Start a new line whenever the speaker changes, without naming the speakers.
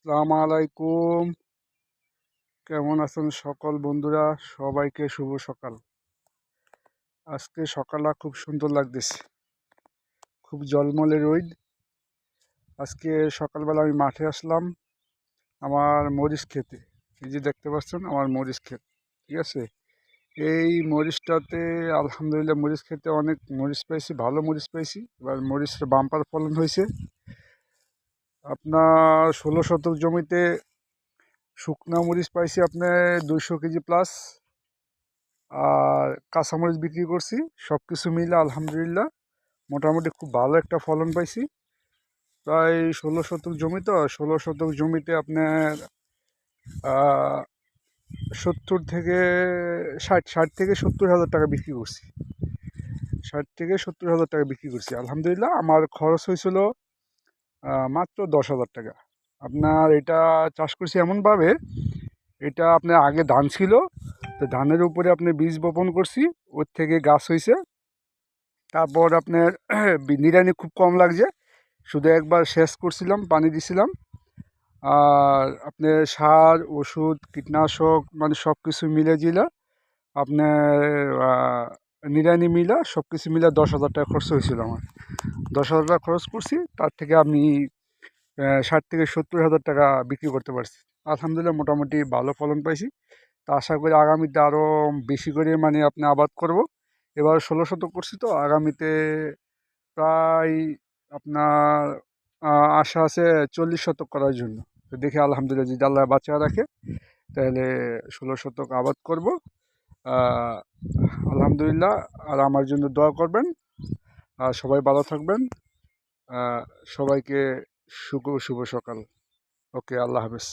আসসালামু আলাইকুম। কেমন আছেন সকল বন্ধুরা? সবাইকে শুভ সকাল। আজকে সকালটা খুব সুন্দর লাগতেছে, খুব ঝলমলে রোদ। আজকে সকালবেলা আমি মাঠে আসলাম আমার মরিচ খেতে। এই যে দেখতে পাচ্ছেন আমার মরিচ ক্ষেত, ঠিক আছে। এই মরিচটাতে আলহামদুলিল্লাহ মরিচ খেতে অনেক মরিচ পাইছি, ভালো মরিচ পাইছি। এবার মরিচের বাম্পার ফলন হয়েছে। আপনার 16 শতক জমিতে শুকনা মরিচ পাইছি আপনার 200 কেজি প্লাস, আর কাঁচামরিচ বিক্রি করছি। সব কিছু মিলে আলহামদুলিল্লাহ মোটামুটি খুব ভালো একটা ফলন পাইছি। প্রায় 16 শতক জমি, তো 16 শতক জমিতে আপনার 70 থেকে 60 থেকে 70 হাজার টাকা বিক্রি করছি। 60 থেকে 70 হাজার টাকা বিক্রি করছি। আলহামদুলিল্লাহ আমার খরচ হয়েছিল মাত্র 10,000 টাকা। আপনার এটা চাষ করছি এমনভাবে, এটা আপনার আগে ধান ছিল, তো ধানের উপরে আপনি বীজ বপন করছি, ওর থেকে গাছ হয়েছে। তারপর আপনার নিড়ানি খুব কম লাগছে, শুধু একবার সেচ করছিলাম, পানি দিছিলাম। আর আপনার সার ওষুধ কীটনাশক মানে সব কিছু মিলে জিলে আপনার নিড়ানি মিলা সব কিছু মিলে 10,000 টাকা খরচ হয়েছিল আমার। 10,000 টাকা খরচ করছি, তার থেকে আমি 60 থেকে 70 হাজার টাকা বিক্রি করতে পারছি। আলহামদুলিল্লাহ মোটামুটি ভালো ফলন পাইছি। তা আশা করি আগামীতে আরও বেশি করে মানে আপনি আবাদ করব। এবার 16 শতক করছি, তো আগামীতে প্রায় আপনার আশা আছে 40 শতক করার জন্য। তো দেখি আলহামদুলিল্লাহ যদি আল্লাহ বাঁচিয়ে রাখে তাহলে 16 শতক আবাদ করব। আলহামদুলিল্লাহ। আর আমার জন্য দোয়া করবেন। আর সবাই ভালো থাকবেন। সবাইকে শুভ শুভ সকাল। ওকে, আল্লাহ হাফেজ।